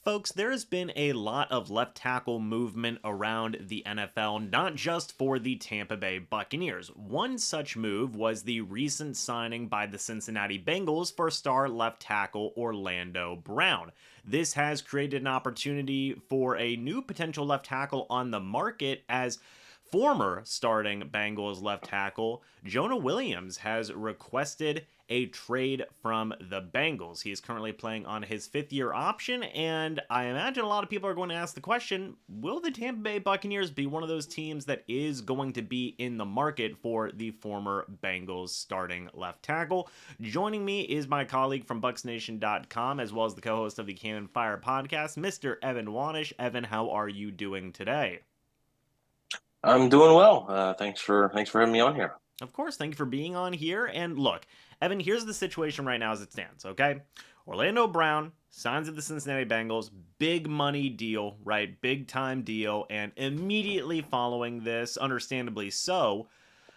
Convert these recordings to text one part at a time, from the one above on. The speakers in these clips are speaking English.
Folks, there has been a lot of left tackle movement around the NFL, not just for the Tampa Bay Buccaneers. One such move was the recent signing by the Cincinnati Bengals for star left tackle Orlando Brown. This has created an opportunity for a new potential left tackle on the market as former starting Bengals left tackle Jonah Williams has requested a trade from the Bengals. He is currently playing on his fifth-year option, and I imagine a lot of people are going to ask the question, will the Tampa Bay Buccaneers be one of those teams that is going to be in the market for the former Bengals starting left tackle? Joining me is my colleague from BucsNation.com, as well as the co-host of the Cannon Fire podcast, Mr. Evan Wanish. Evan, how are you doing today? I'm doing well. Thanks for having me on here. Of course, thank you for being on here. And look, Evan, here's the situation right now as it stands, okay? Orlando Brown signs with the Cincinnati Bengals, big money deal, right? Big time deal. And immediately following this, understandably so,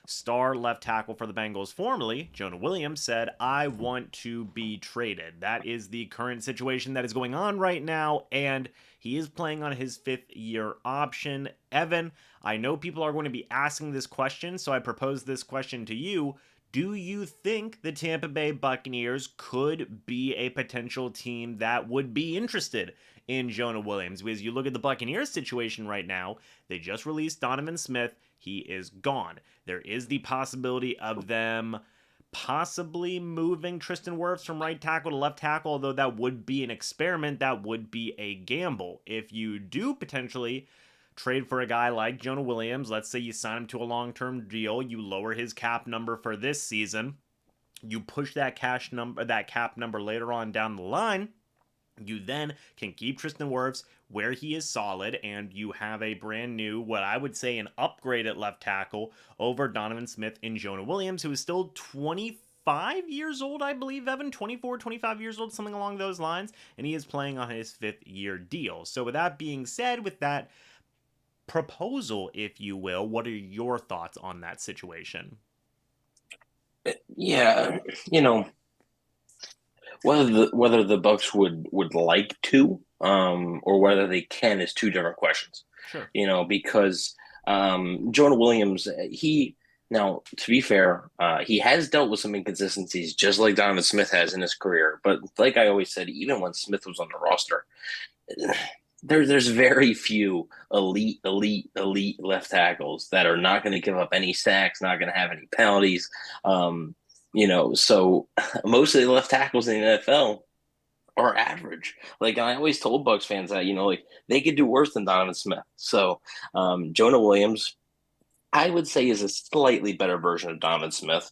star left tackle for the Bengals, formerly Jonah Williams, said, I want to be traded. That is the current situation that is going on right now, and he is playing on his fifth-year option. Evan, I know people are going to be asking this question, so I propose this question to you. Do you think the Tampa Bay Buccaneers could be a potential team that would be interested in Jonah Williams? Because you look at the Buccaneers situation right now, they just released Donovan Smith. He is gone. There is the possibility of them possibly moving Tristan Wirfs from right tackle to left tackle, although that would be an experiment. That would be a gamble. If you do potentially trade for a guy like Jonah Williams, let's say you sign him to a long-term deal, you lower his cap number for this season, you push that cap number later on down the line, you then can keep Tristan Wirfs where he is solid, and you have a brand new, what I would say, an upgrade at left tackle over Donovan Smith and Jonah Williams, who is still 25 years old, I believe, Evan, 24, 25 years old, something along those lines, and he is playing on his fifth-year deal. So with that being said, with that proposal, if you will, what are your thoughts on that situation? Yeah, you know whether the Bucks would like to, or whether they can is two different questions. Sure. Because Jonah Williams, he now to be fair, he has dealt with some inconsistencies, just like Donovan Smith has in his career. But like I always said, even when Smith was on the roster, there's very few elite left tackles that are not going to give up any sacks, not going to have any penalties. So most of the left tackles in the NFL are average. Like I always told Bucks fans that, like they could do worse than Donovan Smith. So Jonah Williams, I would say, is a slightly better version of Donovan Smith.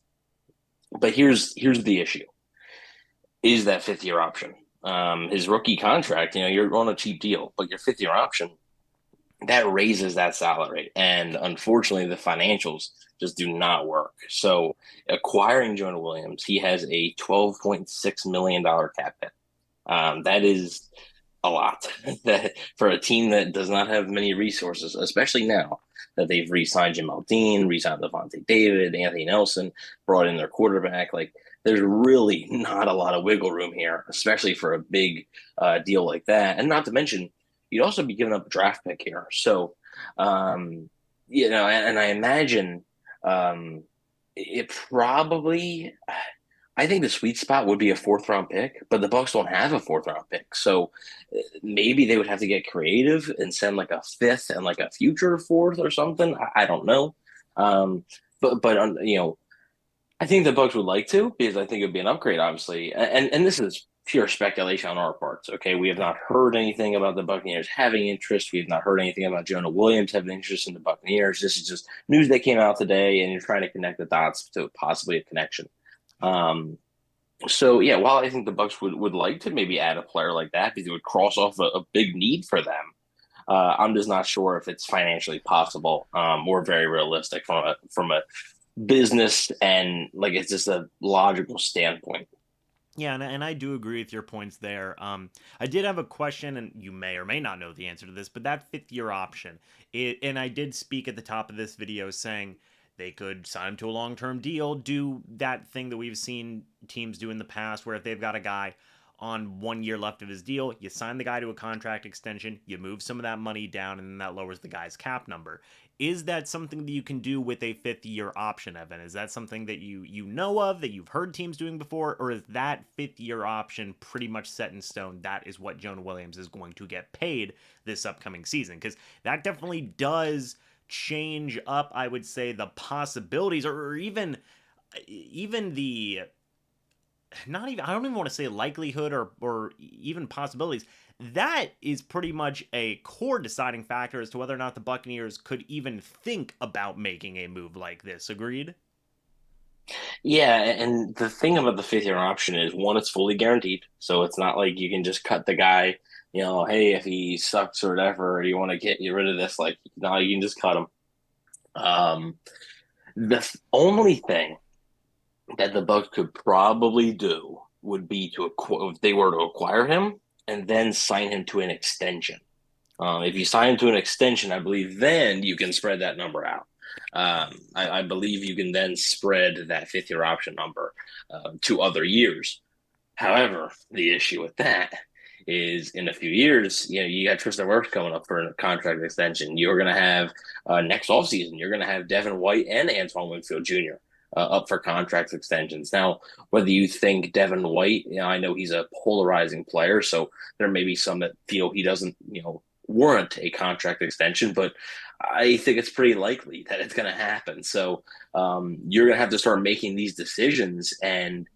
But here's the issue: is that fifth year option? His rookie contract, you're on a cheap deal, but your fifth year option that raises that salary. And unfortunately, the financials just do not work. So acquiring Jonah Williams, he has a $12.6 million cap hit. That is a lot that for a team that does not have many resources, especially now that they've re-signed Jamal Dean, re-signed Levante David, Anthony Nelson, brought in their quarterback. Like there's really not a lot of wiggle room here, especially for a big deal like that. And not to mention, you'd also be giving up a draft pick here. So, and I imagine it probably. I think the sweet spot would be a fourth round pick, but the Bucks don't have a fourth round pick, so maybe they would have to get creative and send like a fifth and like a future fourth or something. I don't know, but I think the Bucks would like to because I think it would be an upgrade, obviously. And this is pure speculation on our parts. Okay, we have Yeah. not heard anything about the Buccaneers having interest. We have not heard anything about Jonah Williams having interest in the Buccaneers. This is just news that came out today, and you're trying to connect the dots to possibly a connection. Okay. So yeah, while I think the Bucks would like to maybe add a player like that because it would cross off a big need for them, I'm just not sure if it's financially possible or very realistic from a business and like it's just a logical standpoint. Yeah, and I do agree with your points there. I did have a question, and you may or may not know the answer to this, but that fifth year option, and I did speak at the top of this video saying they could sign him to a long term deal, do that thing that we've seen teams do in the past, where if they've got a guy on 1 year left of his deal. You sign the guy to a contract extension, you move some of that money down, and then that lowers the guy's cap number. Is that something that you can do with a 5th-year option, Evan? Is that something that you know of, that you've heard teams doing before, or is that 5th-year option pretty much set in stone? That is what Jonah Williams is going to get paid this upcoming season, because that definitely does change up, I would say, the possibilities, or even the, not even, I don't even want to say likelihood or even possibilities. That is pretty much a core deciding factor as to whether or not the Buccaneers could even think about making a move like this. Agreed? Yeah, and the thing about the 5th year option is one, it's fully guaranteed. So it's not like you can just cut the guy, hey, if he sucks or whatever, or you want to get rid of this, like, no, you can just cut him. Um, only thing that the Bucs could probably do would be if they were to acquire him and then sign him to an extension. If you sign him to an extension, I believe then you can spread that number out. I believe you can then spread that 5th year option number to other years. However, the issue with that is in a few years, you got Tristan Wirfs coming up for a contract extension. You're going to have next offseason, you're going to have Devin White and Antoine Winfield Jr. Up for contract extensions. Now, whether you think Devin White, I know he's a polarizing player, so there may be some that feel he doesn't, warrant a contract extension, but I think it's pretty likely that it's going to happen. So you're going to have to start making these decisions, and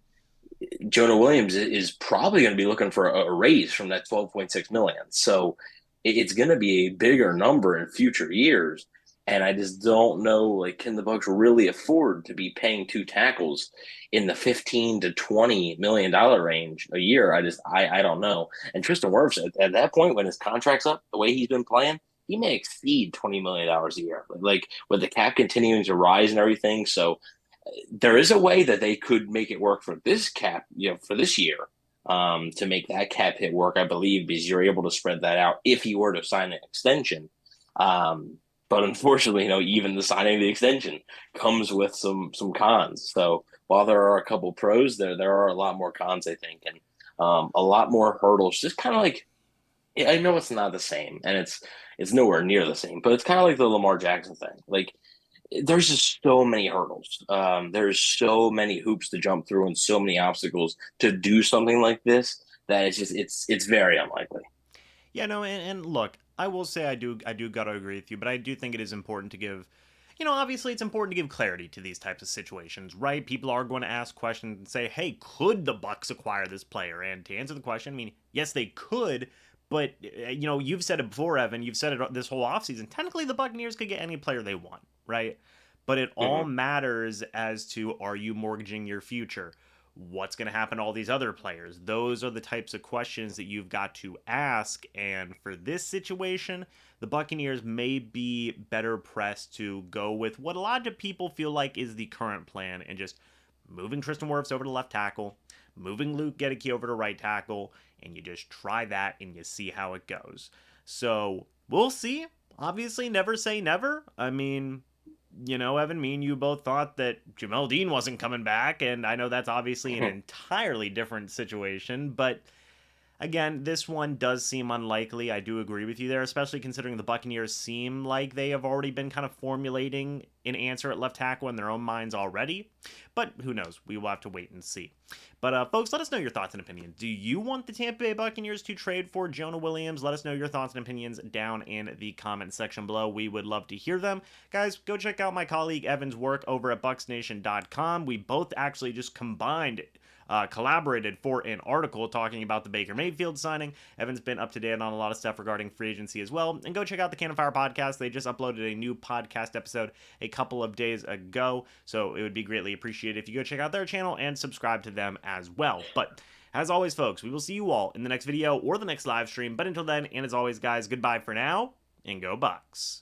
Jonah Williams is probably going to be looking for a raise from that 12.6 million. So it's going to be a bigger number in future years. And I just don't know, like, can the Bucs really afford to be paying 2 tackles in the 15 to $20 million range a year? I don't know. And Tristan Wirfs at that point, when his contract's up, the way he's been playing, he may exceed $20 million a year, like with the cap continuing to rise and everything. So there is a way that they could make it work for this cap, for this year, to make that cap hit work, I believe, because you're able to spread that out if you were to sign an extension. But unfortunately, even the signing of the extension comes with some cons. So while there are a couple pros, there are a lot more cons, I think, and a lot more hurdles. Just kind of like, I know it's not the same, and it's nowhere near the same, but it's kind of like the Lamar Jackson thing. Like, there's just so many hurdles. There's so many hoops to jump through and so many obstacles to do something like this that it's very unlikely. Yeah, no, and look, I will say I do gotta agree with you, but I do think it is important to give, obviously it's important to give clarity to these types of situations, right? People are going to ask questions and say, hey, could the Bucs acquire this player? And to answer the question, I mean, yes, they could, but you've said it before, Evan. You've said it this whole offseason. Technically, the Buccaneers could get any player they want, right? But it all Mm-hmm. matters as to, are you mortgaging your future? What's going to happen to all these other players? Those are the types of questions that you've got to ask. And for this situation, the Buccaneers may be better pressed to go with what a lot of people feel like is the current plan, and just moving Tristan Wirfs over to left tackle, moving Luke Gedeke over to right tackle, and you just try that and you see how it goes. So we'll see. Obviously, never say never. I mean, Evan, me and you both thought that Jamel Dean wasn't coming back, and I know that's obviously an entirely different situation, but again, this one does seem unlikely. I do agree with you there, especially considering the Buccaneers seem like they have already been kind of formulating an answer at left tackle in their own minds already. But who knows? We will have to wait and see. But folks, let us know your thoughts and opinions. Do you want the Tampa Bay Buccaneers to trade for Jonah Williams? Let us know your thoughts and opinions down in the comment section below. We would love to hear them. Guys, go check out my colleague Evan's work over at BucsNation.com. We both actually just collaborated for an article talking about the Baker Mayfield signing. Evan's been up to date on a lot of stuff regarding free agency as well. And go check out the Cannon Fire podcast. They just uploaded a new podcast episode a couple of days ago, so it would be greatly appreciated if you go check out their channel and subscribe to them as well. But as always, folks, we will see you all in the next video or the next live stream. But until then, and as always, guys, goodbye for now, and go Bucs.